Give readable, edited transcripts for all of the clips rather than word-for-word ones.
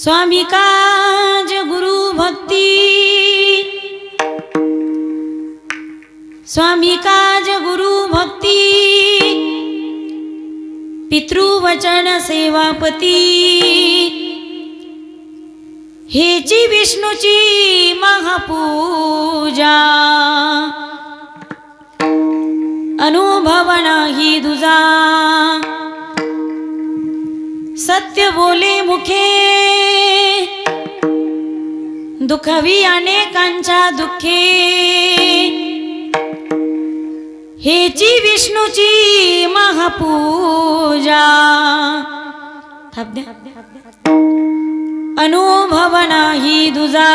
स्वामी काज गुरु भक्ति, स्वामी काज गुरु भक्ति, पितृवचन सेवापती, हेची विष्णूची महापूजा, अनुभव नाही दुजा, सत्य बोले मुखे, दुखवी अनेकांच्या दुःखे, हेची विष्णूची महापूजा, अनुभव नाही दुजा,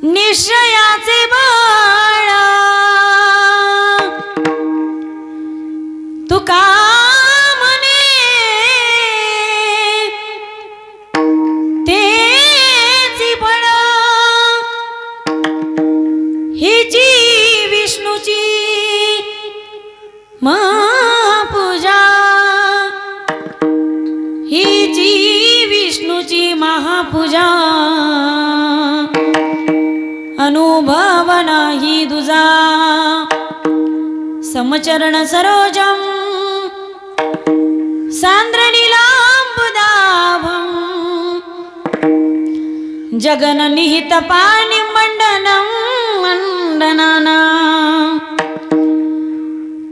निश्चयाचे बाळा, तुका महापूजा, ही जी विष्णूची महापूजा, अनुभव नाही दुजा, समचरण सरोजम सांद्रनीलांबुदाभं, जगन निहित पाणी मंडनं मंडनाना,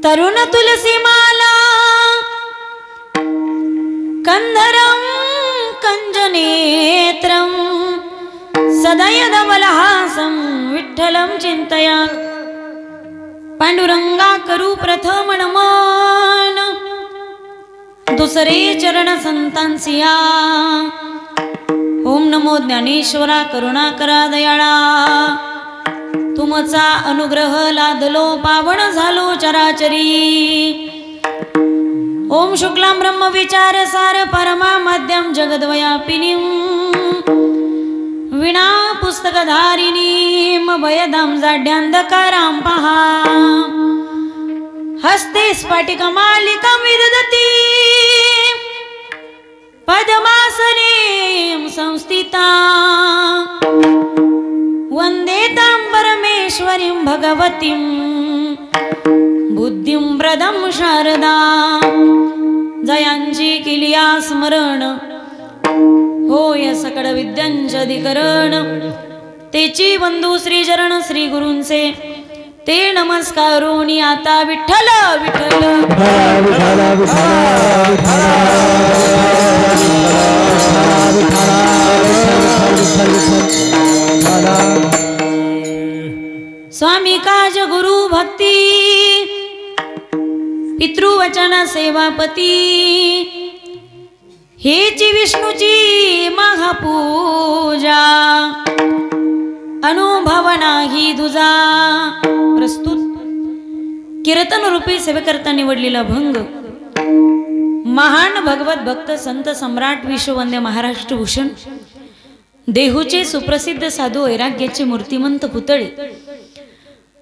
तरुण तुलसी माला, कंधरं कंजनेत्रं, सदयदमलहासं विठ्ठलं चिंतया, पांडुरंगा करू प्रथम नमन, दुसरे चरण संतांसिया, ओम नमो ज्ञानेश्वरा करुणाकरा दयाळा, तुमचा अनुग्रह लादलो पावन झालो चराचरी, ओम शुक्लां ब्रह्म विचार सार परमा मध्यम जगद्व्यापिनीं, विना पुस्तकधारिणीं भयदां जाड्यांधकारां पहा, हस्ते स्फटिकमालिकां विदधती, पद्मासने संस्थिता, वंदे तां परमेश्वरीं भगवतीं, बुद्धिं प्रदं शारदा, जयांची किलिया स्मरण, होय सकळ विद्यांचधिकरण, तेची बंधू श्री चरण श्री गुरूंचे, ते नमस्कारोनी आता विठ्ठल विठ्ठल स्वामी काज गुरु भक्ति, पितृवचन सेवापती, हेची विष्णूची महापूजा, अनुभव नाही दुजा. प्रस्तुत कीर्तन रूपी सेवेकरता निवडलेला भंग महान भगवत भक्त संत सम्राट विश्ववंद्य महाराष्ट्र भूषण देहूचे सुप्रसिद्ध साधू वैराग्याचे मूर्तिमंत पुतळे,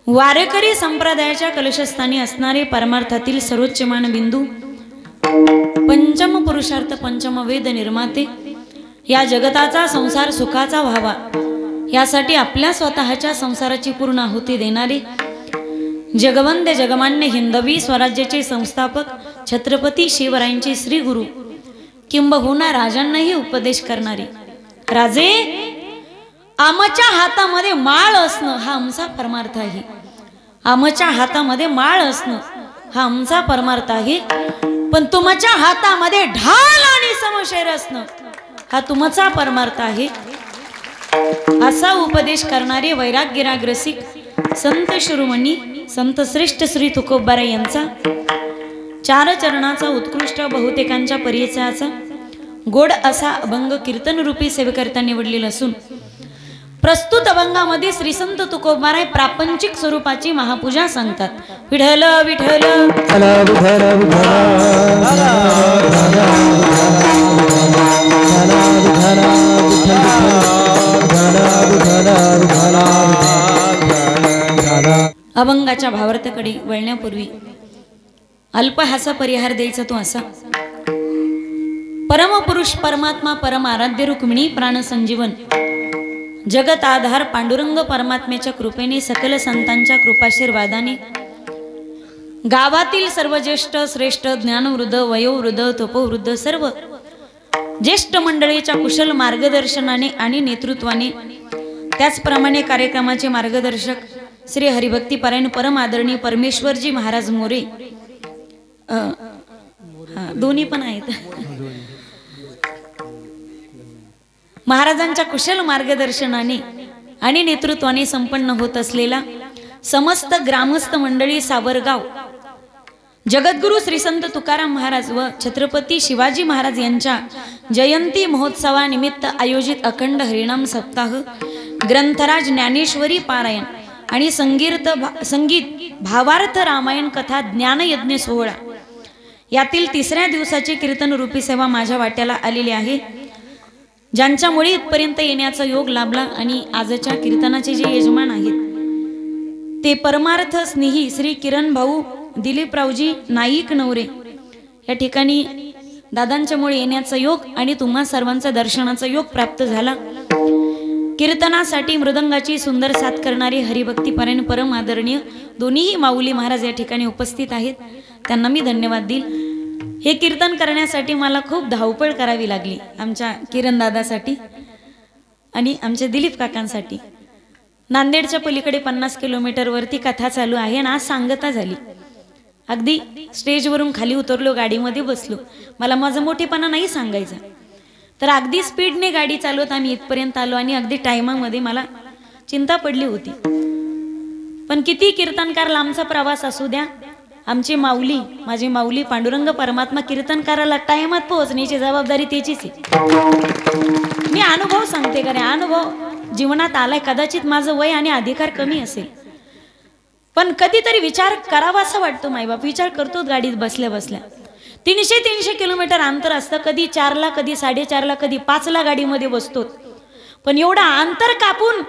वारकरी संप्रदायाच्या कलशस्थानी असणारे परमार्थातील सर्वोच्च मानबिंदू, पंचम पुरुषार्थ पंचम वेद निर्माते, या जगताचा संसार सुखाचा व्हावा यासाठी आपल्या स्वतःच्या संसाराची पूर्ण आहुती देणारे जगवंद्य जगमान्य हिंदवी स्वराज्याचे संस्थापक छत्रपती शिवरायांचे श्री गुरु, किंबहुना राजांनाही उपदेश करणारे, राजे आमच्या हातामध्ये माळ असणं हा आमचा परमार्थ आहे, आमच्या हातामध्ये माळ असणं हा आमचा परमार्थ आहे, पण तुमच्या हातामध्ये ढाल आणि समशेर असणं हा तुमचा परमार्थ आहे, असा उपदेश करणारे वैराग्यराग रसिक संत शिरोमणी संत श्रेष्ठ श्री तुकोबारा यांचा चार चरणाचा उत्कृष्ट बहुतेकांच्या परिचयाचा गोड असा अभंग कीर्तन रूपी सेवेकरता निवडलेला असून, प्रस्तुत अभंगामध्ये श्री संत तुकोबाराय प्रापंचिक स्वरूपाची महापूजा सांगतात. विठ्ठल विठ्ठल अभंगाच्या भावार्थाकडे वळण्यापूर्वी अल्पहासा परिहार द्यायचा तो असा. परमपुरुष परमात्मा परम आराध्य रुक्मिणी प्राण संजीवन जगत आधार पांडुरंग परमात्म्याच्या कृपेने सकल संतांच्या कृपाशीर्वादाने गावातील सर्व ज्येष्ठ श्रेष्ठ ज्ञानवृद्ध वयोवृद्ध तपोवृद्ध सर्व ज्येष्ठ मंडळीच्या कुशल मार्गदर्शनाने आणि नेतृत्वाने त्याचप्रमाणे कार्यक्रमाचे मार्गदर्शक श्री हरिभक्ती परायण परम आदरणीय परमेश्वरजी महाराज मोरे दोन्ही पण आहेत महाराजांच्या कुशल मार्गदर्शनाने आणि नेतृत्वाने संपन्न होत असलेला समस्त ग्रामस्थ मंडळी सावरगाव जगद्गुरु श्री संत तुकाराम महाराज व छत्रपती शिवाजी महाराज यांच्या जयंती महोत्सवानिमित्त आयोजित अखंड हरिनाम सप्ताह ग्रंथराज ज्ञानेश्वरी पारायण आणि संगीत भावार्थ रामायण कथा ज्ञानयज्ञ सोहळा यातील तिसऱ्या दिवसाची कीर्तन रूपी सेवा माझ्या वाट्याला आलेली आहे, ज्यांच्यामुळे इथपर्यंत येण्याचा योग लाभला आणि आजच्या कीर्तनाचे जे यजमान आहेत ते परमार्थ स्नेही श्री किरण भाऊ दिलीपरावजी नाईक नवरे या ठिकाणी दादांच्यामुळे येण्याचा योग आणि तुम्हा सर्वांचा दर्शनाचा योग प्राप्त झाला। कीर्तनासाठी मृदंगाची सुंदर साथ करणारे हरिभक्ती परायण परम आदरणीय दोन्हीही माऊली महाराज या ठिकाणी उपस्थित आहेत, त्यांना मी धन्यवाद देईल। हे कीर्तन करण्यासाठी मला खूप धावपळ करावी लागली आमच्या किरण दादासाठी आणि आमच्या दिलीप काकांसाठी। नांदेडच्या पलीकडे 50 किलोमीटर वरती कथा चालू आहे आणि आज सांगता झाली। अगदी स्टेजवरून खाली उतरलो, गाडीमध्ये बसलो, मला माझा मोठेपणा नाही सांगायचा, तर अगदी स्पीडने गाडी चालवत आम्ही इथपर्यंत आलो आणि अगदी टायमामध्ये मला चिंता पडली होती। पण किती कीर्तनकार लांबचा प्रवास असू द्या, आमची माऊली माझी माऊली पांडुरंग परमात्मा कीर्तनकाराला टायमात पोहोचण्याची जबाबदारी त्याचीच आहे। मी अनुभव सांगते का रे, अनुभव जीवनात आलाय। कदाचित माझं वय आणि अधिकार कमी असेल, पण कधीतरी विचार करावा असं वाटतो। मायबाप विचार करतो गाडीत बसल्या बसल्या 300 किलोमीटर अंतर असतं, कधी 4ला कधी 4:30ला कधी 5ला गाडीमध्ये बसतो, पण एवढा अंतर कापून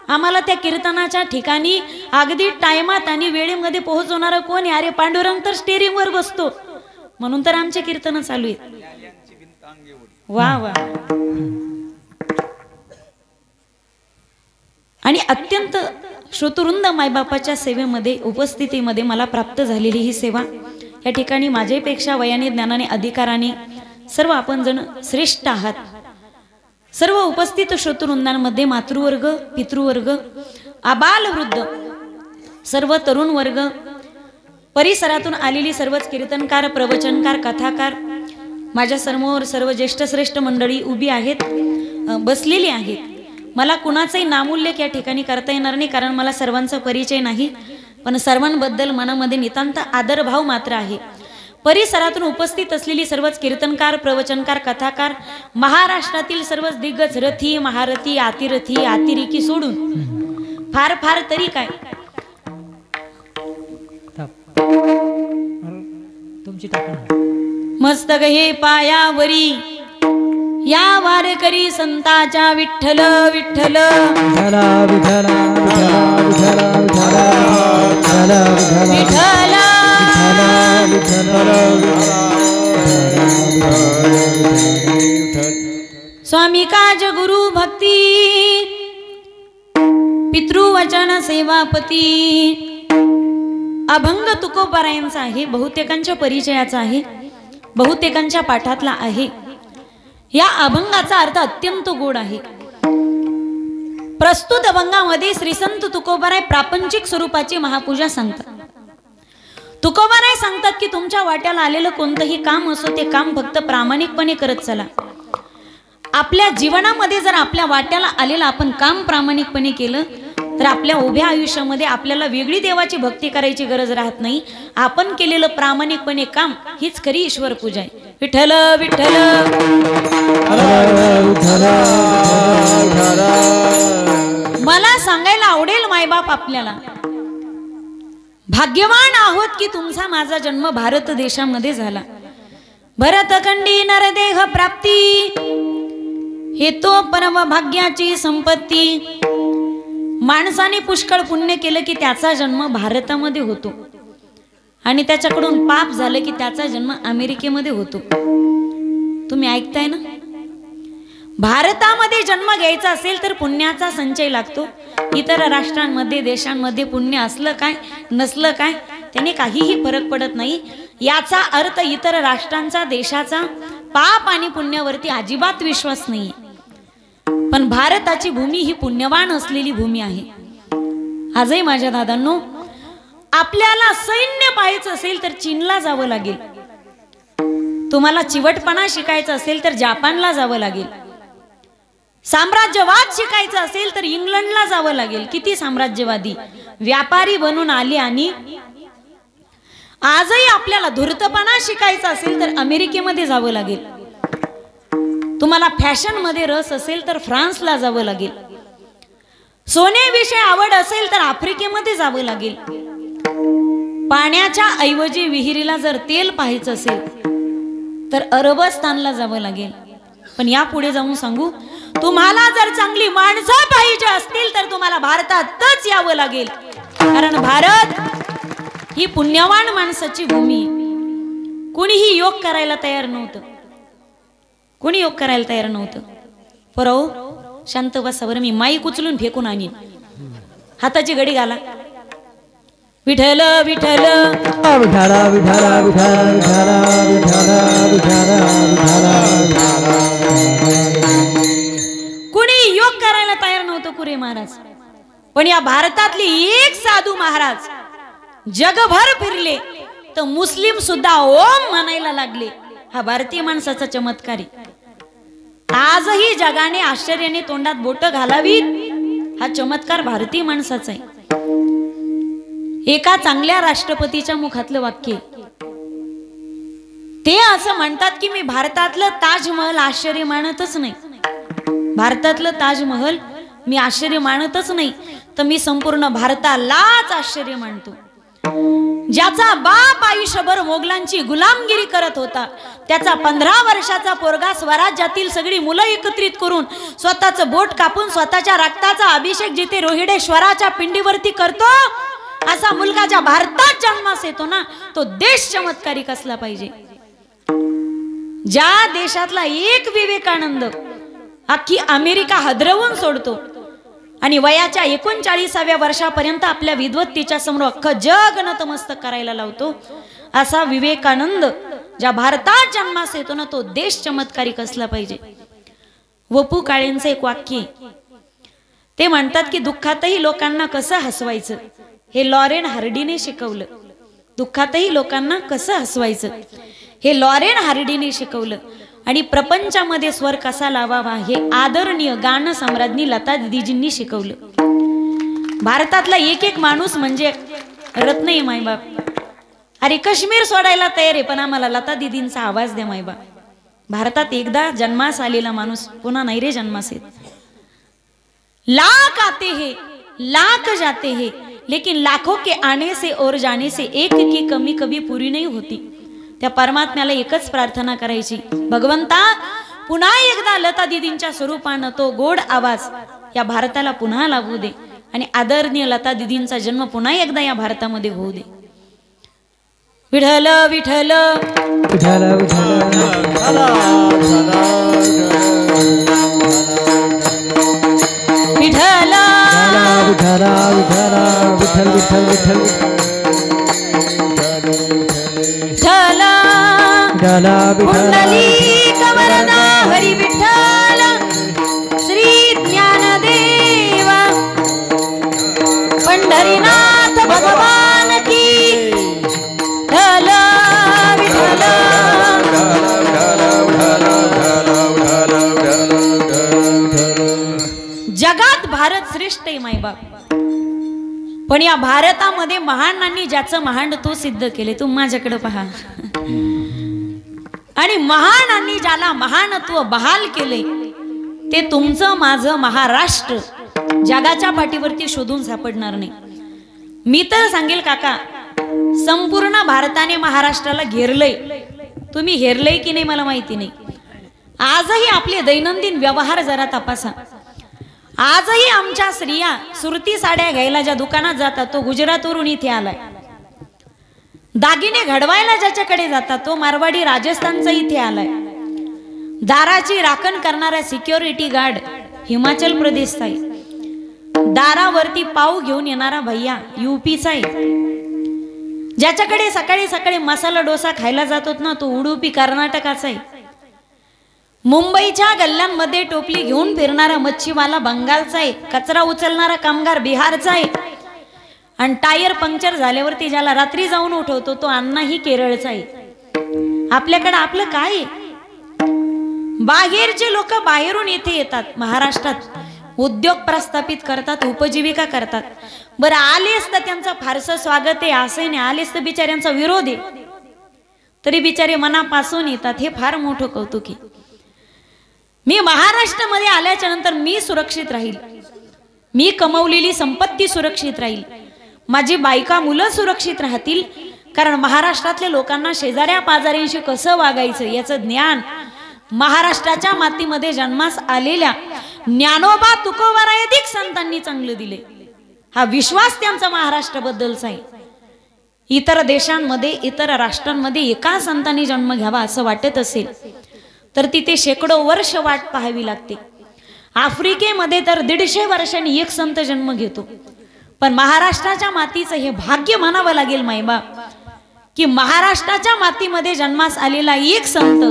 आम्हाला त्या कीर्तनाच्या ठिकाणी अगदी टायमात आणि वेळेमध्ये पोहोचवणारा कोण आहे? अरे पांडुरंग तर स्टेरिंग वर बसतो, म्हणून तर आमचे कीर्तन चालू आहेत। वा वा। आणि अत्यंत श्रोतवृंद मायबापाच्या सेवेमध्ये उपस्थितीमध्ये मला प्राप्त झालेली ही सेवा, या ठिकाणी माझ्यापेक्षा वयाने ज्ञानाने अधिकाराने सर्व आपण जण श्रेष्ठ आहात। सर्व उपस्थित श्रोतवृंदांमध्ये मातृवर्ग पितृवर्ग आबाल वृद्ध सर्व तरुण वर्ग परिसरातून आलेली सर्वच कीर्तनकार प्रवचनकार कथाकार माझ्या समोर सर्व ज्येष्ठ श्रेष्ठ मंडळी उभी आहेत, बसलेली आहेत। मला कुणाचाही नामोल्लेख या ठिकाणी करता येणार नाही, कारण मला सर्वांचा परिचय नाही, पण सर्वांबद्दल मनामध्ये नितांत आदरभाव मात्र आहे। परिसरातून उपस्थित असलेली सर्वच कीर्तनकार प्रवचनकार कथाकार महाराष्ट्रातील सर्वच दिग्गज रथी महारथी अतिरथी अतिरेकी सोडून फार फार तरी काय तुमची टाका मस्तक हे पायावरी या वारकरी संताच्या विठ्ठल विठ्ठल विठ्ठल स्वामी काज गुरु भक्ती पितृवचन सेवापती अभंग तुकोबारायांचा आहे, बहुतेकांच्या परिचयाचा आहे, बहुतेकांच्या पाठातला आहे। या अभंगाचा अर्थ अत्यंत गोड आहे। प्रस्तुत अभंगामध्ये श्री संत तुकोबाराय प्रापंचिक स्वरूपाची महापूजा सांगतात। तुकोबाराय सांगतात की तुमच्या वाट्याला आलेलं कोणतंही काम असो ते काम फक्त प्रामाणिकपणे करत चला। आपल्या जीवनामध्ये जर आपल्या वाट्याला आलेलं आपण काम प्रामाणिकपणे केलं तर आपल्या उभ्या आयुष्यामध्ये आपल्याला वेगळी देवाची भक्ती करायची गरज राहत नाही। आपण केलेलं प्रामाणिकपणे काम हीच खरी ईश्वर पूजा आहे। विठ्ठल विठ्ठल मला सांगायला आवडेल मायबाप आपल्याला भाग्यवान आहोत की तुमचा माझा जन्म भारत देशामध्ये झाला। भरतखंडी नरदेह प्राप्ती हे तो परम भाग्याची संपत्ती। माणसाने पुष्कळ पुण्य केलं की त्याचा जन्म भारतामध्ये होतो आणि त्याच्याकडून पाप झालं की त्याचा जन्म अमेरिकेमध्ये होतो। तुम्ही ऐकताय ना? भारतामध्ये जन्म घ्यायचा असेल तर पुण्याचा संचय लागतो. इतर राष्ट्रांमध्ये देशांमध्ये पुण्य असलं काय नसलं काय त्याने काहीही फरक पडत नाही. याचा अर्थ इतर राष्ट्रांचा देशाचा पाप आणि पुण्यावरती अजिबात विश्वास नाही. पण भारताची भूमी ही पुण्यवान असलेली भूमी आहे. आजही माझ्या दादांनो, आपल्याला सैन्य पाहायचं असेल तर चीनला जावं लागेल. तुम्हाला चिवटपणा शिकायचं असेल तर जपानला जावं लागेल. साम्राज्यवाद शिकायचं असेल तर इंग्लंडला जावं लागेल. किती साम्राज्यवादी व्यापारी बनून आले. आणि आजही आपल्याला धूर्तपणा शिकायचा असेल तर अमेरिकेमध्ये जावं लागेल. तुम्हाला फॅशन मध्ये रस असेल तर फ्रान्सला जावं लागेल. सोन्याविषयी आवड असेल तर आफ्रिकेमध्ये जावं लागेल. पाण्याच्या ऐवजी विहिरीला जर तेल पाहायचं असेल तर अरबस्तानला जावं लागेल. पण यापुढे जाऊन सांगू, तुम्हाला जर चांगली माणसं पाहिजे असतील तर तुम्हाला भारतातच यावं लागेल. कारण भारत ही पुण्यवान माणसाची भूमी. कोणीही योग करायला तयार नव्हतं. कोणी योग करायला तयार नव्हतं. परव शांत बसा बरं, मी माईक उचलून फेकून आणीन. हाताची घडी घाला. विठ्ठल विठ्ठल विठाला विठाला विठाला विठाला विठाला विठाला विठाला. कुणी योग करायला तयार नव्हतं कुरे महाराज. पण या भारतातली एक साधू महाराज जगभर फिरले तर मुस्लिम सुद्धा ओम म्हणायला लागले. हा भारतीय माणसाचा चमत्कार आहे. आजही जगाने आश्चर्याने तोंडात बोट घालावीत. हा चमत्कार भारतीय माणसाचा आहे. एका चांगल्या राष्ट्रपतीच्या मुखातलं वाक्य. ते असं म्हणतात की मी भारतातलं ताजमहल आश्चर्य मानतच नाही. भारतातलं ताजमहल मी आश्चर्य मानतच नाही, तर मी संपूर्ण भारतालाच आश्चर्य मानतो. ज्याचा बाप आयुष्यभर मोगलांची गुलामगिरी करत होता, त्याचा 15 वर्षाचा पोरगा स्वराज्यातील सगळी मुलं एकत्रित करून स्वतःचं बोट कापून स्वतःच्या रक्ताचा अभिषेक जिथे रोहिडेश्वराच्या पिंडीवरती करतो, असा मुलगा ज्या भारतात जन्मास येतो ना, तो देश चमत्कारिक असला पाहिजे. ज्या देशातला एक विवेकानंद अख्खी अमेरिका हदरवून सोडतो आणि वयाच्या 39व्या वर्षापर्यंत आपल्या विद्वत्तेच्या समोर अख्खं जग नतमस्तक करायला लावतो, असा विवेकानंद ज्या भारतात जन्मास येतो ना, तो देश चमत्कारिक असला पाहिजे. वपू काळेंचं एक वाक्य, ते म्हणतात की दुःखातही लोकांना कसं हसवायचं हे लॉरेन हार्डीने शिकवलं. दुःखातही लोकांना कसं हसवायचं हे लॉरेन हार्डीने शिकवलं. आणि प्रपंचामध्ये स्वर कसा लावावा हे आदरणीय गान सम्राज्ञी लता दीदीजींनी शिकवलं. भारतातला एक एक माणूस म्हणजे रत्न आहे मायबाप. अरे काश्मीर सोडायला तयार आहे, पण आम्हाला लता दीदींचा आवाज द्या मायबाप. भारतात एकदा जन्मास आलेला माणूस पुन्हा नाही रे जन्मास येत. लाख आते हैं लाख जाते हैं, लेकिन लाखों के आने से और जाने से एक की कमी कभी पूरी नहीं होती. त्या परमात्म्याला एकच प्रार्थना करायची, भगवंता पुन्हा एकदा लता दीदींच्या स्वरूपानं तो गोड आवाज या भारताला पुन्हा लावू दे आणि आदरणीय लता दीदींचा जन्म पुन्हा एकदा या भारतामध्ये होऊ दे. विठ्ठल विठ्ठल विठाला विठाला विठ्ठल विठाला विठाला विठ्ठल विठ्ठल विठ्ठल पुंडलिक वरदा हरी विठ्ठल श्री ज्ञानदेव पंढरीनाथ भगवान की विठ्ठल विठ्ठल. जगात भारत श्रेष्ठ आहे मायबाप, पण या भारतामध्ये महानांनी ज्याचं महानत्व सिद्ध केले. तुम्ही माझ्याकडे पहा. आणि महानांनी ज्याला महानत्व बहाल केले ते तुमचं माझं महाराष्ट्र जगाच्या पाठीवरती शोधून सापडणार नाही. मी तर सांगेल काका, संपूर्ण भारताने महाराष्ट्राला घेरलंय. तुम्ही हेरलंय की नाही मला माहिती नाही. आजही आपले दैनंदिन व्यवहार जरा तपासा. आजही आमच्या स्त्रिया सुरती साड्या घ्यायला ज्या दुकानात जातात तो गुजरातवरून इथे आलाय. दागिने घडवायला ज्याच्याकडे जातात तो मारवाडी राजस्थानचा इथे आलाय. दाराची राखण करणारा सिक्युरिटी गार्ड हिमाचल प्रदेशचा आहे. दारावरती पाव घेऊन येणारा भैया यूपीचा आहे. ज्याच्याकडे सकाळी सकाळी मसाला डोसा खायला जातो ना तो उडुपी कर्नाटकाचा आहे. मुंबईच्या गल्ल्यांमध्ये टोपली घेऊन फिरणारा मच्छीवाला बंगालचा आहे. कचरा उचलणारा कामगार बिहारचा आहे. आणि टायर पंक्चर झाल्यावरती ज्याला रात्री जाऊन उठवतो तो अण्णाही केरळचा आहे. आपल्याकडे आपलं काय आहे? बाहेरचे लोक बाहेरून इथे येतात, महाराष्ट्रात उद्योग प्रस्थापित करतात, उपजीविका करतात. बरं आलेच तर त्यांचं फारसं स्वागत आहे असं नाही, आलेच तर बिचाऱ्यांचा विरोध आहे, तरी बिचारे मनापासून येतात. हे फार मोठं कौतुक आहे. मी महाराष्ट्रामध्ये आल्याच्या नंतर मी सुरक्षित राहील, मी कमवलेली संपत्ती सुरक्षित राहील, माझी बायका मुलं सुरक्षित राहतील. कारण महाराष्ट्रातल्या लोकांना शेजाऱ्या पाजाऱ्यांशी कसं वागायचं याचं ज्ञान महाराष्ट्राच्या मातीमध्ये जन्मास आलेल्या ज्ञानोबा तुकोबारायदिक संतांनी चांगलं दिले. हा विश्वास त्यांचा महाराष्ट्राबद्दलचा आहे. इतर देशांमध्ये इतर राष्ट्रांमध्ये एका संतांनी जन्म घ्यावा असं वाटत असेल तर तिथे शेकडो वर्ष वाट पाहावी लागते. आफ्रिकेमध्ये तर 150 वर्षांनी एक संत जन्म घेतो. पण महाराष्ट्राच्या मातीचं हे भाग्य म्हणावं लागेल मायबाप की महाराष्ट्राच्या मातीमध्ये जन्मास आलेला एक संत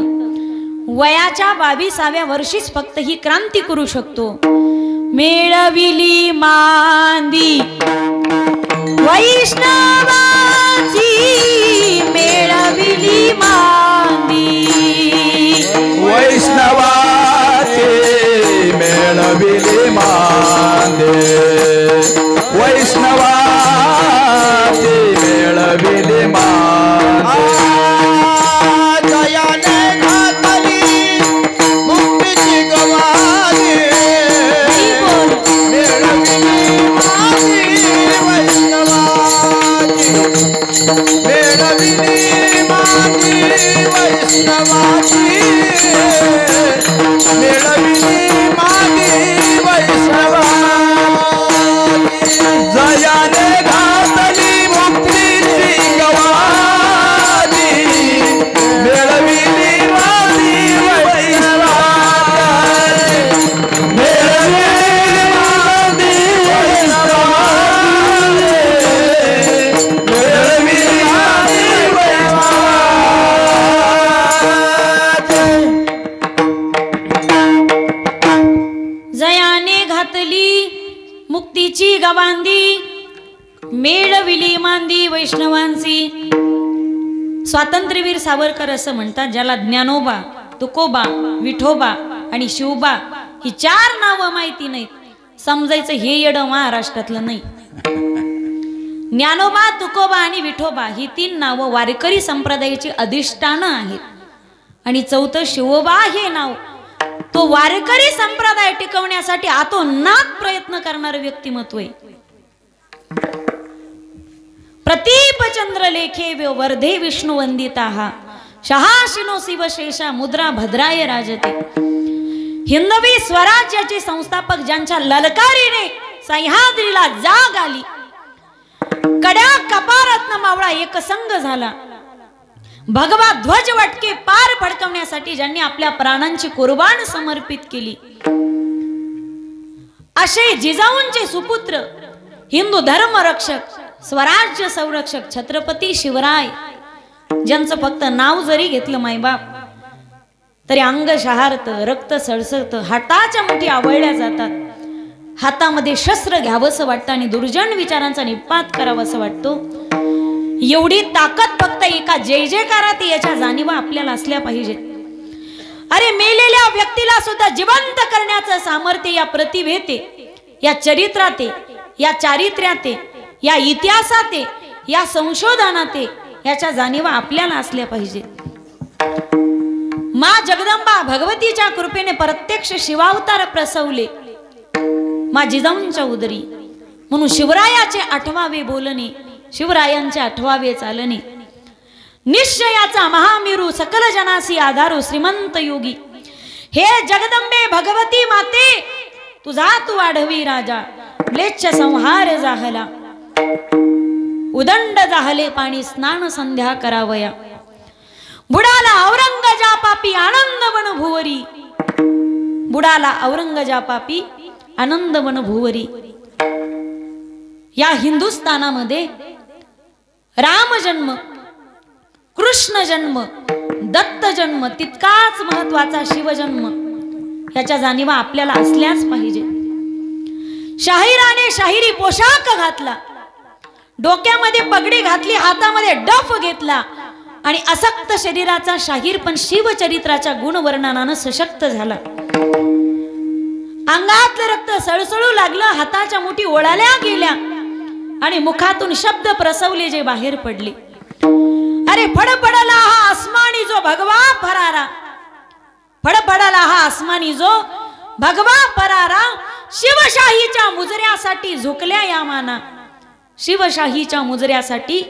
वयाच्या 22व्या वर्षीच फक्त ही क्रांती करू शकतो. मेळविली मांदी वैष्णवाची, मेळविली मांदी वैष्णवाची, मेळविली मांदी वैष्णवाची, मेळविली मांदी. मुक्तीची गवांदी, मेळविली मांदी वैष्णवांची. स्वातंत्र्यवीर सावरकर असं म्हणतात, ज्याला ज्ञानोबा, तुकोबा, विठोबा आणि शिवबा ही 4 नावं माहिती नाहीत समजायचं हे येडं महाराष्ट्रातलं नाही. ज्ञानोबा, तुकोबा आणि विठोबा ही 3 नावं वारकरी संप्रदायाची अधिष्ठानं आहेत. आणि 4थं शिवबा हे नाव तो वारकरी संप्रदाय टिकवण्यासाठी आतोनात प्रयत्न करणारं व्यक्तिमत्व आहे. प्रतीप चंद्र लेखे वर्धे विष्णू वंदिता शहाशिनो शिवशेषा मुद्रा भद्राय राजते. हिंदवी स्वराज्याचे संस्थापक ज्यांच्या ललकारीने सह्याद्रीला जाग आली, कड्या कपारत्न मावळा एकसंग झाला, भगवा ध्वज वटके पार फडकवण्यासाठी ज्यांनी आपल्या प्राणांची कुर्बान समर्पित केली, असे जिजाऊंचे सुपुत्र, हिंदू धर्म रक्षक, स्वराज्य संरक्षक छत्रपती शिवराय, ज्यांचं फक्त नाव जरी घेतलं मायबाप तरी अंग शहारत, रक्त सळसळत, हाताच्या मुठी आवळल्या जातात, हातामध्ये शस्त्र घ्यावंसं वाटतं आणि दुर्जन विचारांचा निपात करावासं वाटतो. एवढी ताकद फक्त एका जय जयकारात याच्या जाणीवा आपल्याला असल्या पाहिजेत. अरे मेलेल्या व्यक्तीला सुद्धा जिवंत करण्याचं सामर्थ्य या प्रतिभेत, या चरित्रात, या चारित्र्यात, या इतिहासात, या संशोधनात याच्या जाणीवा आपल्याला असल्या पाहिजेत. मा जगदंबा भगवतीच्या कृपेने प्रत्यक्ष शिवावतार प्रसवले मा जिजाऊंच्या उदरी. म्हणून शिवरायाचे 8वावे बोलणे, शिवरायांचे 8वावे चालणे, निश्चयाचा महामेरू, सकल जनासी आधारू, श्रीमंत योगी, हे जगदंबे भगवती माते, तुझा तू वाढवी राजा, म्लेच्छ संहार जाहला, उदंड जाहले पाणी स्नान संध्या करावया, बुडाला औरंगजा पापी आनंद वन भुवरी, बुडाला औरंगजा पापी आनंद वन भुवरी. या हिंदुस्थानामध्ये राम जन्म, कृष्ण जन्म, दत्त जन्म तितकाच महत्वाचा शिवजन्म याच्या जाणीवा आपल्याला असल्याच पाहिजे. शाहिराने शाहिरी पोशाख घातला, डोक्यामध्ये पगडी घातली, हातामध्ये डफ घेतला आणि असक्त शरीराचा शाहीर पण शिवचरित्राच्या गुणवर्णनानं सशक्त झाला. अंगातलं रक्त सळसळू लागलं, हाताच्या मुठी ओळाल्या गेल्या आणि मुखातून शब्द प्रसवले जे बाहेर पडले. अरे फडफडला हा आसमानी जो भगवा फरारा, फडफडला हा आसमानी जो भगवा फरारा, शिवशाहीच्या मुजऱ्यासाठी झुकल्या या माना, शिवशाहीच्या मुजऱ्यासाठी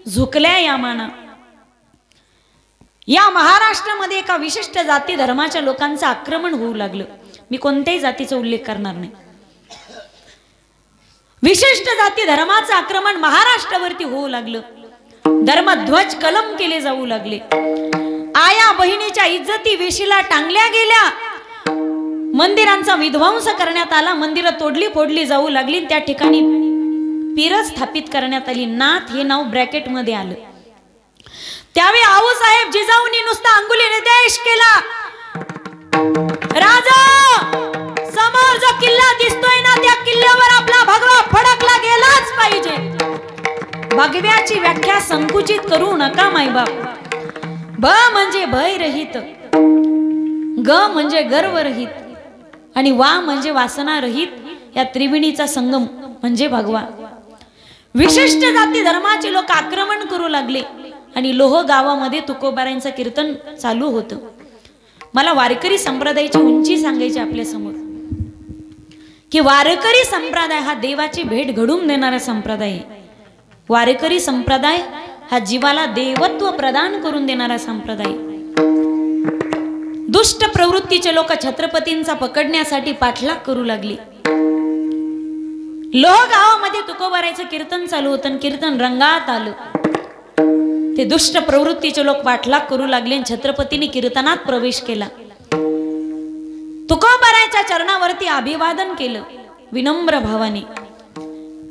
झुकल्या या माना. या महाराष्ट्रामध्ये एका विशिष्ट जाती धर्माच्या लोकांचं आक्रमण होऊ लागलं. मी कोणत्याही जातीचा उल्लेख करणार नाही. विशिष्ट जाती धर्माचं आक्रमण महाराष्ट्रावरती होऊ लागलं. धर्मध्वज कलम केले जाऊ लागले. आया बहिणीच्या इज्जती वेशीला टांगल्या गेल्या. मंदिरांचा विध्वंस करण्यात आला. मंदिरं तोडली फोडली जाऊ लागली. त्या ठिकाणी पीर स्थापित करण्यात आली. नाथ हे नाव ब्रॅकेट मध्ये आलं. त्यावेळी आऊसाहेब जिजाऊंनी नुसता अंगुलीने देश केला. राजा समोर जो किल्ला दिसतोय ना, त्या किल्ल्यावर आपला भगवा फडकला गेलाच पाहिजे. भगव्याची व्याख्या संकुचित करू नका मायबाप. ब म्हणजे भय रहित, ग म्हणजे गर्व रहित आणि वा म्हणजे वासना रहित. या त्रिवेणीचा संगम म्हणजे भगवा. विशिष्ट जाती धर्माचे लोक आक्रमण करू लागले आणि लोह गावामध्ये तुकोबारायांचं कीर्तन चालू होतं. मला वारकरी संप्रदायाची उंची सांगायची आपल्या समोर की वारकरी संप्रदाय हा देवाची भेट घडून देणारा संप्रदाय आहे. वारकरी संप्रदाय हा जीवाला देवत्व प्रदान करून देणारा संप्रदाय. दुष्ट प्रवृत्तीचे लोक छत्रपतींचा पकडण्यासाठी पाठलाग करू लागले. लोह गावामध्ये तुकोबारायचं कीर्तन चालू होतं. कीर्तन रंगात आलं. ते दुष्ट प्रवृत्तीचे लोक पाठलाग करू लागले. छत्रपतींनी कीर्तनात प्रवेश केला. तुकोबारायच्या चरणावरती अभिवादन केलं विनम्र भावाने.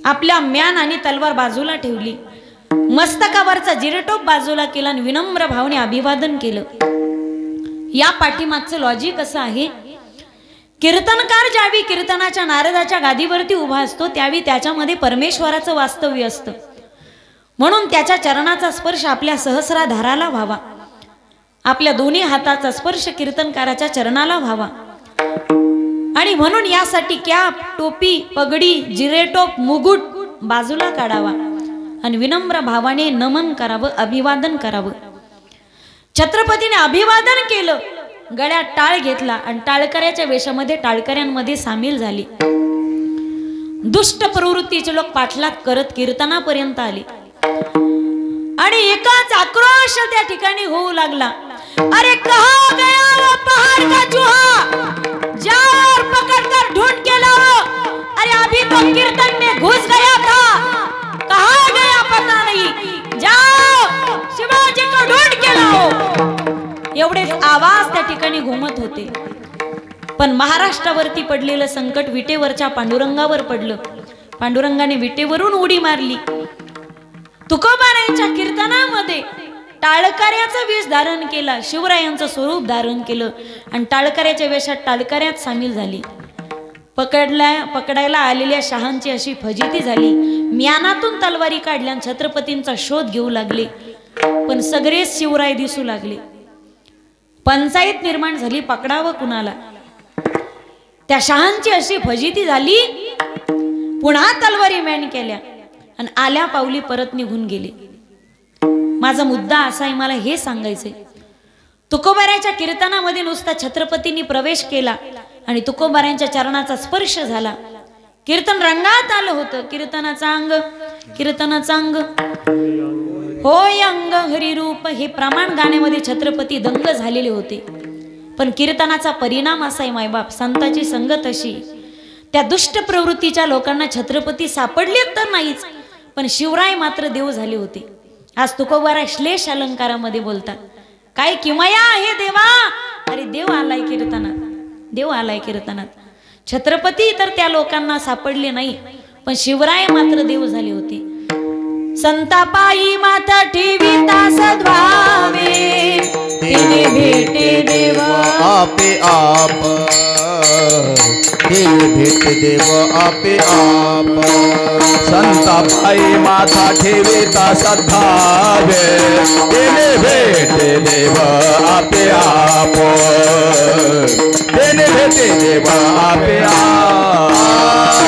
आपल्या म्यान आणि तलवार बाजूला ठेवली. मस्तकावरचा जिरटोप बाजूला केला आणि विनम्र भावाने अभिवादन केलं. या पाठीमागचं लॉजिक असं आहे, कीर्तनकार ज्यावेळी कीर्तनाच्या नारदाच्या गादीवरती उभा असतो त्यावेळी त्याच्यामध्ये परमेश्वराचं वास्तव्य असतं. म्हणून त्याच्या चरणाचा स्पर्श आपल्या सहस्राधाराला व्हावा. आपल्या दोन्ही हाताचा स्पर्श कीर्तनकाराच्या चरणाला व्हावा. आणि म्हणून यासाठी कॅप, टोपी, पगडी, जिरेटोप, मुकुट बाजूला काढावा आणि विनम्र भावाने नमन करावं, अभिवादन करावं. छत्रपतीने अभिवादन केलं. गळ्यात टाळ घेतला आणि टाळकऱ्याच्या वेशामध्ये टाळकऱ्यांमध्ये सामील झाले. दुष्ट प्रवृत्तीचे लोक पाठलाग करत कीर्तनापर्यंत आले आणि एकाच आक्रोश त्या ठिकाणी होऊ लागला. अरे कहा गया वो पहाड़ का चूहा, जाओ पकड़कर ढूंढ के लाओ. अरे अभी तो कीर्तन में घुस गया था, कहा गया पता नहीं, जाओ शिवाजी को ढूंढ के लाओ. एवढेच आवाज त्या ठिकाणी घुमत होते. पण महाराष्ट्रावरती पडलेलं संकट विटेवरच्या पांडुरंगावर पडलं. पांडुरंगाने विटेवरून उडी मारली. तुकोबारायांच्या कीर्तनामध्ये टाळकऱ्याचं वेश धारण केला, शिवरायांचं स्वरूप धारण केलं आणि टाळकऱ्याच्या वेशात टाळकऱ्यात सामील झाली. पकडायला आलेल्या शहांची अशी फजिती झाली. म्यानातून तलवारी काढल्या, छत्रपतींचा शोध घेऊ लागले. पण सगळेच शिवराय दिसू लागले. पंचायत निर्माण झाली, पकडावं कुणाला. त्या शहांची अशी फजिती झाली. पुन्हा तलवारी म्यान केल्या आणि आल्या पावली परत निघून गेले. माझा मुद्दा असा आहे, मला हे सांगायचंय, तुकोबाराच्या कीर्तनामध्ये नुसता छत्रपतींनी प्रवेश केला आणि तुकोबारांच्या चरणाचा स्पर्श झाला. कीर्तन रंगात आलं होतं. कीर्तनाचं अंग होय अंग हरिरूप हे प्रमाण गाण्यामध्ये छत्रपती दंग झालेले होते. पण कीर्तनाचा परिणाम असा आहे मायबाप, संताची संगत अशी. त्या दुष्ट प्रवृत्तीच्या लोकांना छत्रपती सापडलेत तर नाहीच, पण शिवराय मात्र देव झाले होते. आज तुकोबारा श्लेष अलंकारामध्ये बोलतात, काय किमया आहे देवा. अरे देव आलाय कीर्तनात, देव आलाय कीर्तनात. छत्रपती तर त्या लोकांना सापडले नाही, पण शिवराय मात्र देव झाले होते. संतापायी माता ठेविता सद्भावे, तिने भेटे देव आपे आप, तिने भेटे देव आपे आप. संतापायी माथा ठेविता सद्भावे, तिने भेटे देव आपे आप, तिने भेटे देव आपे आप.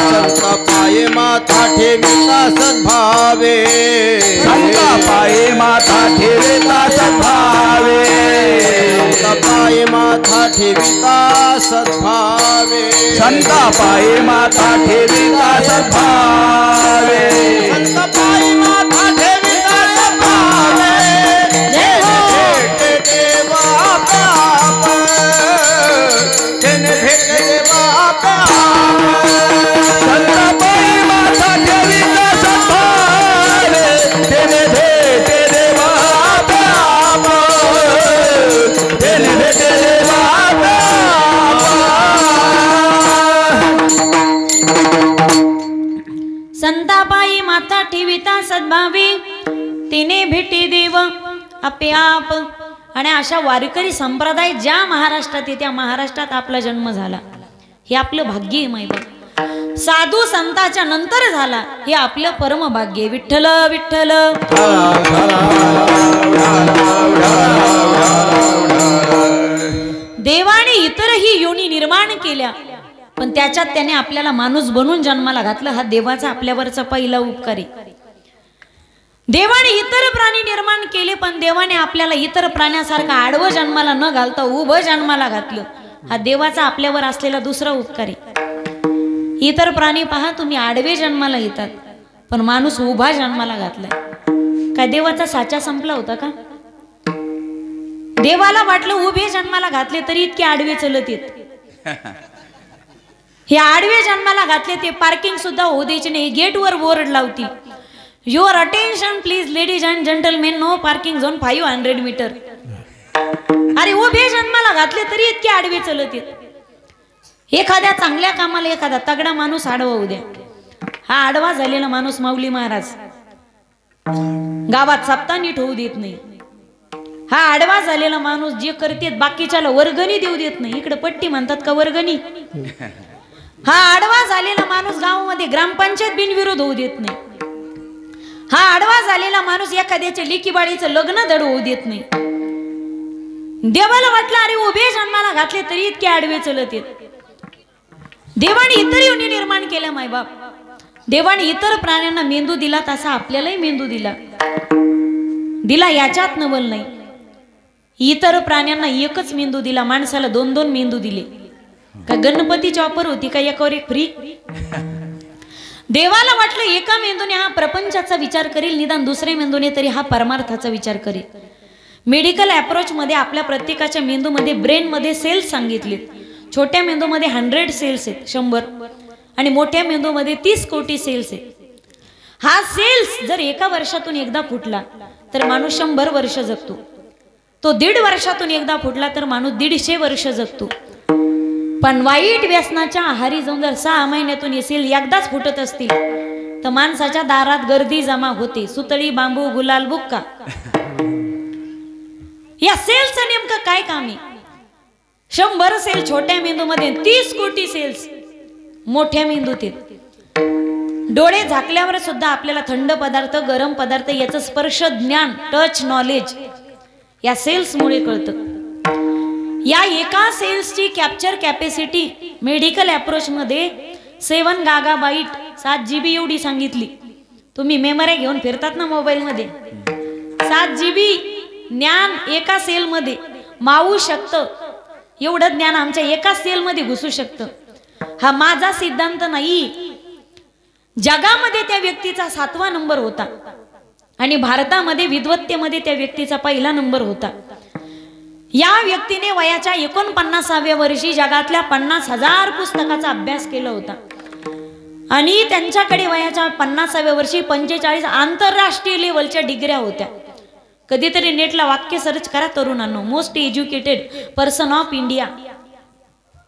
संतापायी माथा ठेविता सद्भावे, संतापायी माथा ठेविता सद्भावे, संतापायी माथा ठेविता सद्भावे, संतापायी माथा ठेविता सद्भावे, संतापायी माथा ठेविता सद्भावे. भेटे देव आपे आप, तिने भेटे देव आपे आप. संतापायी माथा ठेविता सद्भावे, तिने भेटे देव आपे आप, तिने भेटे देव आपे आप. संतापायी माता ठेविता सद्भावे, तिने भेटे देव आपे आप. आणि अशा वारकरी संप्रदाय ज्या महाराष्ट्रात आहे त्या महाराष्ट्रात आपला जन्म झाला, हे आपलं भाग्य आहे मायबाप. साधू संताच्या नंतर झाला हे आपलं परम भाग्य आहे. विठ्ठल विठ्ठल. देवाने इतरही योनी निर्माण केल्या, पण त्याच्यात त्याने आपल्याला माणूस बनून जन्माला घातलं. हा देवाचा आपल्यावरचा पहिला उपकार आहे. देवाने इतर प्राणी निर्माण केले, पण देवाने आपल्याला इतर प्राण्यासारखं आडवं जन्माला न घालता उभं जन्माला घातलं. हा देवाचा आपल्यावर असलेला दुसरा उपकार आहे. इतर प्राणी पहा तुम्ही आडवे जन्माला येतात, पण माणूस उभा जन्माला घातलाय. काय देवाचा साचा संपला होता का? देवाला वाटलं उभे जन्माला घातले तरी इतके आडवे चलत येत. हे आडवे जन्माला घातले ते पार्किंग सुद्धा होऊ द्यायचे नाही. गेटवर बोर्ड लावतील, your attention please ladies and gentlemen, no parking zone 500 metre. अरे उभे जन्माला घातले तरी इतके आडवे चलत येत. एखाद्या चांगल्या कामाला एखादा तगडा माणूस आडवा होऊ द्या, हा आडवा झालेला माणूस माऊली महाराज गावात सप्ताह नीट होऊ देत नाही. हा आडवा झालेला माणूस जे करतेत बाकीच्याला वर्गणी देऊ देत नाही. इकडे पट्टी म्हणतात का वर्गणी. हा आडवा झालेला माणूस गावामध्ये ग्रामपंचायत बिनविरोध होऊ देत नाही. हा आडवा झालेला माणूस एखाद्याच्या लेकीबाळीचं लग्न धड होऊ देत नाही. देवाला वाटलं अरे उभे जन्माला घातले तरी इतके आडवे चलत येत. देवाने इतर योनी निर्माण केल्या मायबाप. देवाने इतर प्राण्यांना मेंदू दिला तसा आपल्यालाही मेंदू दिला याच्यात नवल नाही. इतर प्राण्यांना एकच मेंदू दिला, माणसाला 2-2 मेंदू दिले. का गणपतीची ऑफर होती का एकावर एक फ्री? देवाला वाटलं एका मेंदूने हा प्रपंचाचा विचार करेल, निदान दुसऱ्या मेंदूने तरी हा परमार्थाचा विचार करेल. मेडिकल अप्रोच मध्ये आपल्या प्रत्येकाच्या मेंदूमध्ये ब्रेन मध्ये सेल्स सांगितलेत. छोट्या मेंदूमध्ये 100 सेल्स आहेत, 100, आणि मोठ्या मेंदूमध्ये 30 कोटी सेल्स आहेत. हा सेल्स जर एका वर्षातून एकदा फुटला तर माणूस 100 वर्ष जगतो. तो 1.5 वर्षातून एकदा फुटला तर माणूस 150 वर्ष जगतो. पण वाईट व्यसनाच्या आहारी जाऊन जर 6 महिन्यातून हे सेल एकदाच फुटत असतील तर माणसाच्या दारात गर्दी जमा होते. सुतळी, बांबू, गुलाल, बुक्का. या सेलचं नेमकं काय काम आहे? 100 सेल छोट्या मेंदूमध्ये, 30 कोटी सेल्स मोठ्या मेंदूत आहेत. डोळे झाकल्यावर सुद्धा आपल्याला थंड पदार्थ, गरम पदार्थ याचं स्पर्श ज्ञान, टच नॉलेज या सेल्स मुळे कळतं. या एका सेल्सची कॅप्चर कॅपॅसिटी मेडिकल अप्रोच मध्ये 7 गागाबाईट 7 GB एवढी सांगितली. तुम्ही मेमरी घेऊन फिरतात ना मोबाईल मध्ये, 7 GB ज्ञान एका सेल मध्ये मावू शकतं. एवढं ज्ञान आमच्या एका सेल मध्ये घुसू शकतं. हा माझा सिद्धांत नाही. जगामध्ये त्या व्यक्तीचा 7वा नंबर होता आणि भारतामध्ये विद्वत्तेमध्ये त्या व्यक्तीचा पहिला नंबर होता. या व्यक्तीने वयाच्या 49व्या वर्षी जगातल्या 50,000 पुस्तकाचा अभ्यास केला होता आणि त्यांच्याकडे वयाच्या 50व्या वर्षी 45 आंतरराष्ट्रीय लेवलच्या डिग्र्या होत्या. कधीतरी नेटला वाक्य सर्च करा तरुणांनो, most educated person of India.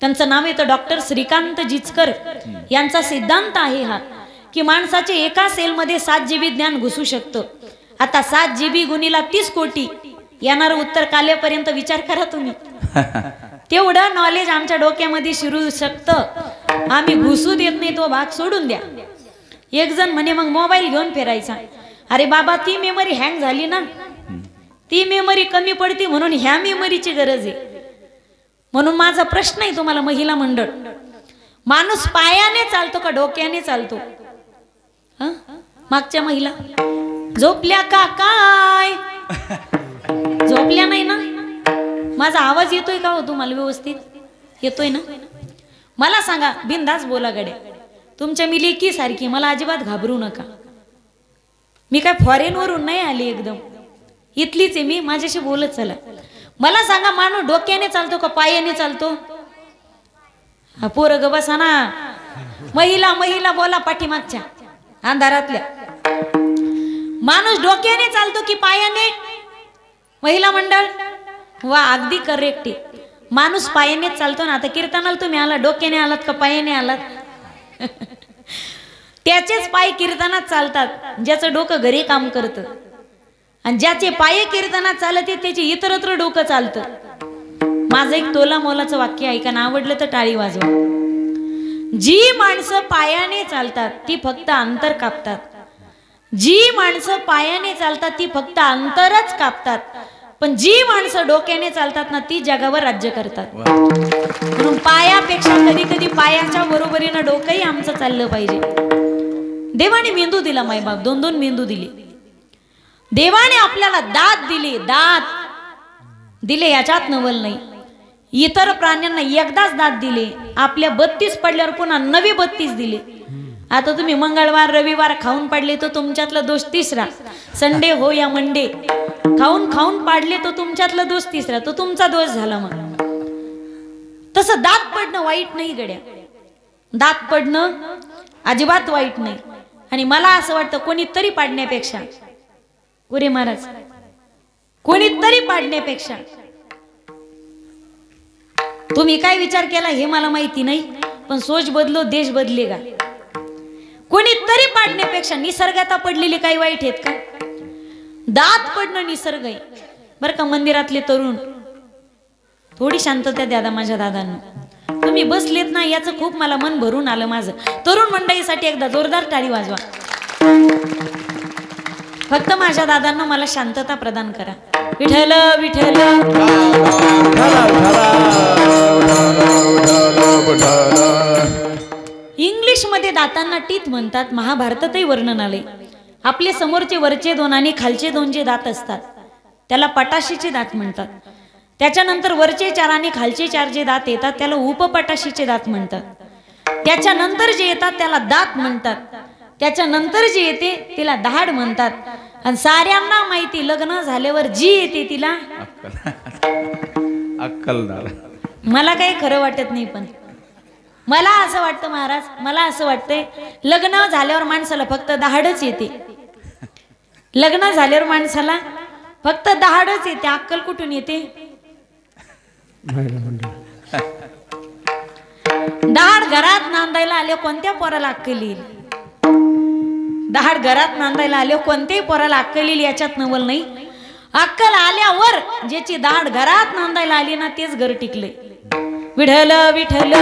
त्यांचं नाव येतं डॉक्टर श्रीकांत जिचकर यांचा सिद्धांत आहे हा की माणसाचे एका सेलमध्ये 7 GB ज्ञान घुसू शकतं. आता 7 GB गुणीला 30 कोटी येणारं उत्तर काल्यापर्यंत विचार करा तुम्ही. तेवढं नॉलेज आमच्या डोक्यामध्ये शिरू शकतं. आम्ही घुसू देत नाही, तो भाग सोडून द्या. एक जण म्हणे मग मोबाईल घेऊन फिरायचा. अरे बाबा ती मेमरी हँग झाली ना, ती मेमरी कमी पडती म्हणून ह्या मेमरीची गरज आहे. म्हणून माझा प्रश्न आहे तुम्हाला महिला मंडळ, माणूस पायाने चालतो का डोक्याने चालतो? मागच्या महिला झोपल्या का काय? झोपल्या नाही ना? माझा आवाज येतोय का हो तुम्हाला? व्यवस्थित येतोय ना? मला सांगा, बिनधास्त बोला गड्या. तुमच्या मी लेकी सारखी, मला अजिबात घाबरू नका. मी काय फॉरेन वरून नाही आली, एकदम इथलीच आहे मी, माझ्याशी बोलत चला. मला सांगा, माणूस डोक्याने चालतो का पायाने चालतो? पोरं ग बसा ना. महिला महिला बोला पाठीमागच्या अंधारातल्या. माणूस डोक्याने चालतो की पायाने? महिला मंडळ वा, अगदी करेक्ट आहे. माणूस पायानेच चालतो ना. आता कीर्तनाला तुम्ही आला, डोक्याने आलात का पायाने आलात? त्याचेच पाय कीर्तनात चालतात ज्याचं डोकं घरी काम करतं, आणि ज्याचे पाय कीर्तनात चालते त्याचे इतरत्र डोकं चालतं. माझं एक तोला मोलाचं वाक्य ऐका ना, आवडलं तर टाळी वाजवा. जी माणसं पायाने चालतात ती फक्त अंतर कापतात. जी माणसं पायाने चालतात ती फक्त अंतरच कापतात. पण जी माणसं डोक्याने चालतात ना ती जगावर राज्य करतात. म्हणून पायापेक्षा कधी कधी पायाच्या बरोबरीनं डोकंही आमचं चाललं पाहिजे. देवाने मेंदू दिला, मायबाप 2-2 मेंदू दिले. देवाने आपल्याला दात दिले, दात दिले, याच्यात नवल नाही. इतर प्राण्यांना एकदाच दात दिले, आपल्या 32 पडल्यावर पुन्हा नवे 32 दिले. आता तुम्ही मंगळवार रविवार खाऊन पाडले तर तुमच्यातला दोष तिसरा. संडे हो या मंडे खाऊन खाऊन पाडले तर तुमच्यातला दोष तिसरा, तो तुमचा दोष झाला. मग तसं दात पडणं वाईट नाही गड्या, दात पडणं अजिबात वाईट नाही. आणि मला असं वाटतं कोणीतरी पाडण्यापेक्षा, गुरे महाराज, कोणीतरी पाडण्यापेक्षा तुम्ही काय विचार केला हे मला माहिती नाही, पण सोच बदलो देश बदलेगा. कोणीतरी पाडण्यापेक्षा निसर्गात पडलेली काही वाईट आहेत का? दात पडणं निसर्ग आहे बरं का. मंदिरातले तरुण थोडी शांतता द्या माझ्या दादांना. तुम्ही बसलेत ना याचं खूप मला मन भरून आलं. माझं तरुण मंडळीसाठी एकदा जोरदार टाळी वाजवा. फक्त माझ्या दादांना मला शांतता प्रदान करा. विठ्ठल विठ्ठल. इंग्लिश मध्ये दातांना टीथ म्हणतात. महाभारतातही वर्णन आले. आपले समोरचे वरचे 2 आणि खालचे 2 जे दात असतात त्याला पटाशीचे दात म्हणतात. त्याच्यानंतर वरचे 4 आणि खालचे 4 जे दात येतात त्याला उपपटाशीचे दात म्हणतात. त्याच्यानंतर जे येतात त्याला दात म्हणतात. त्याच्यानंतर जे येते तिला दहाड म्हणतात. आणि साऱ्यांना माहिती लग्न झाल्यावर जी येते तिला अक्कलदार. मला काही खरं वाटत नाही, पण मला असं वाटतं महाराज, मला असं वाटतंय लग्न झाल्यावर माणसाला फक्त दहाडच येते. लग्न झाल्यावर माणसाला फक्त दहाडच येते. अक्कल कुठून येते? दहाड घरात नांदायला आले कोणत्या पोराला अक्कल येईल? दहाड घरात नांदायला आले कोणत्याही पोराला अक्कल येईल याच्यात नवल नाही. अक्कल आल्यावर ज्याची दहाड घरात नांदायला आली ना तेच घर टिकले. विठ्ठल विठ्ठल.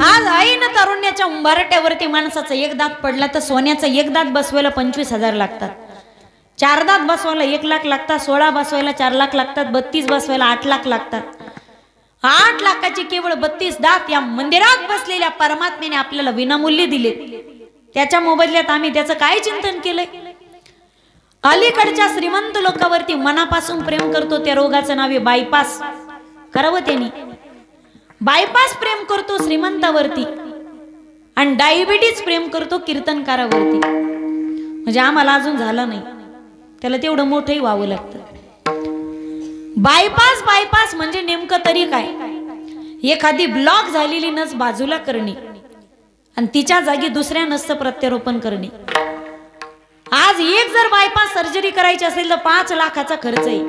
आज आईनं तारुण्याच्या उंबारट्यावरती माणसाचा एक दात पडला तर सोन्याचा एक दात बसवायला 25,000 लागतात. 4 दात बसवायला 1 लाख लागतात. 16 बसवायला 4 लाख लागतात. 32 बसवायला 8 लाख लागतात. 8 लाखाचे केवळ 32 दात या मंदिरात बसलेल्या परमात्म्याने आपल्याला विनामूल्य दिले. त्याच्या मोबदल्यात आम्ही त्याचं काय चिंतन केलंय? अलीकडच्या श्रीमंत लोकांवरती मनापासून प्रेम करतो त्या रोगाचं नाव आहे बायपास. करावं त्यांनी बायपास. प्रेम करतो श्रीमंतावरती आणि डायबिटीज प्रेम करतो कीर्तनकारावरती. म्हणजे आम्हाला अजून झालं नाही, त्याला तेवढं मोठंही व्हावं लागतं. बायपास बायपास म्हणजे नेमकं तरी काय? एखादी ब्लॉक झालेली नस बाजूला करणे आणि तिच्या जागी दुसऱ्या नसचं प्रत्यारोपण करणे. आज एक जर बायपास सर्जरी करायची असेल तर 5 लाखाचा खर्च आहे.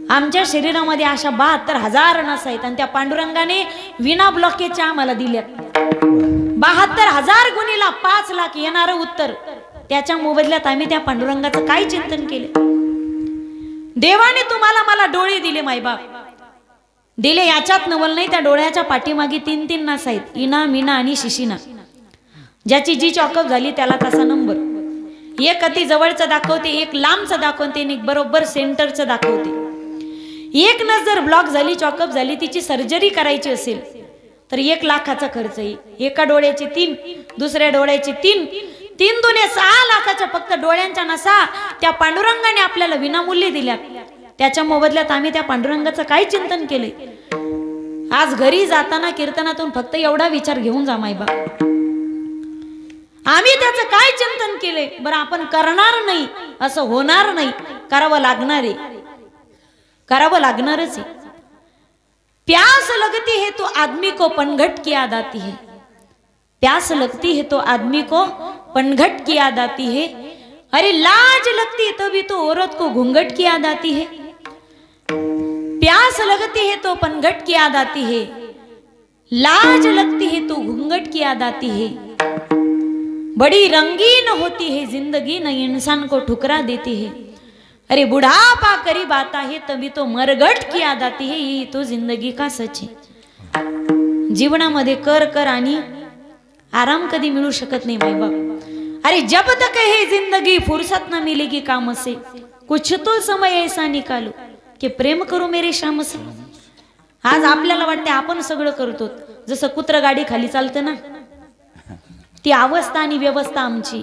आमच्या शरीरामध्ये अशा 72,000 नस आहेत आणि त्या पांडुरंगाने विना ब्लॉकेजच्या आम्हाला दिल्या. 72,000 गुणीला 5 लाख येणारं उत्तर. त्याच्या मोबदल्यात आम्ही त्या पांडुरंगाचं काय चिंतन केले. देवाने तुम्हाला मला डोळे दिले, मायबाप दिले, याच्यात नवल नाही. त्या डोळ्याच्या पाठीमागे 3 नस आहेत, इना, मीना आणि शिशिना. ज्याची जी चॉकअप झाली त्याला तसा नंबर. एक अति जवळचं दाखवते, एक लांबचं दाखवते, एक बरोबर सेंटरचं दाखवते. एक नस जर ब्लॉक झाली, चॉकअप झाली, तिची सर्जरी करायची असेल तर 1 लाखाचा खर्च आहे. एका डोळ्याचे 3, दुसऱ्या डोळ्याचे 3, 3 दुने 6 लाखाच्या फक्त डोळ्यांच्या नसा त्या पांडुरंगाने आपल्याला विनामूल्य दिल्या. त्याच्या मोबदल्यात आम्ही त्या पांडुरंगाचं काय चिंतन केले. आज घरी जाताना कीर्तनातून फक्त एवढा विचार घेऊन जा, मायबा आम्ही त्याचं काय चिंतन केले. बरं आपण करणार नाही असं होणार नाही, करावं लागणार आहे, करावं लागणारच आहे. प्यास लगती है तो आदमी को पनघट की याद आती है. प्यास लगती है तो आदमी को पनघट की याद आती है. अरे लाज लगती है तभी तो औरत को घूंघट की याद आती है. प्यास लगती है तो पनघट की याद आती है, लाज लगती है तो घूंघट की याद आती है. बड़ी रंगीन होती है जिंदगी न इंसान को ठुकरा देती है. अरे बुढ़ापा करीब आता है तभी तो मरगट की याद आती है. यही तो जिंदगी का सच है. जीवनामध्ये कर कर आणि आराम कधी मिळू शकत नाही मायबाप. अरे जब तक है जिंदगी फुर्सत न मिलेगी काम से, कुछ तो समय ऐसा निकालो की प्रेम करू मेरे शाम से. आज आपल्याला वाटते आपण सगळं करतो, जसं कुत्र गाडी खाली चालतं ना, ती अवस्था आणि व्यवस्था आमची,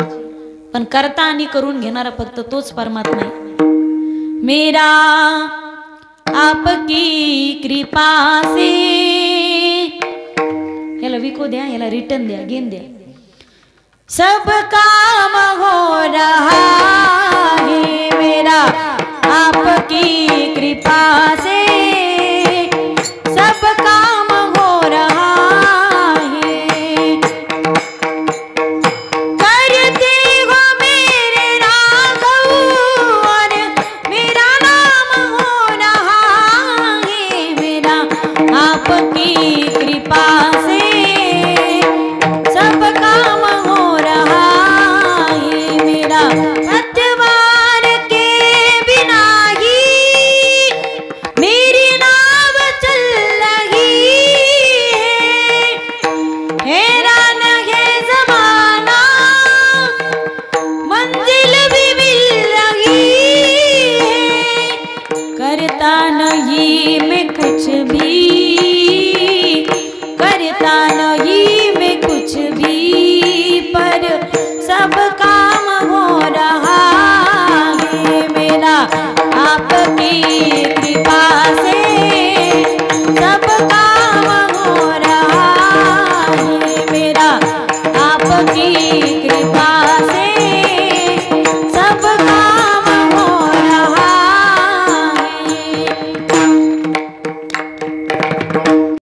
पण करता आणि करून घेणारा फक्त तोच परमात्मा आहे. मेरा आपकी कृपा से, याला विको द्या, याला रिटर्न द्या, गेन द्या. सब काम हो रहा है मेरा आपकी कृपा से.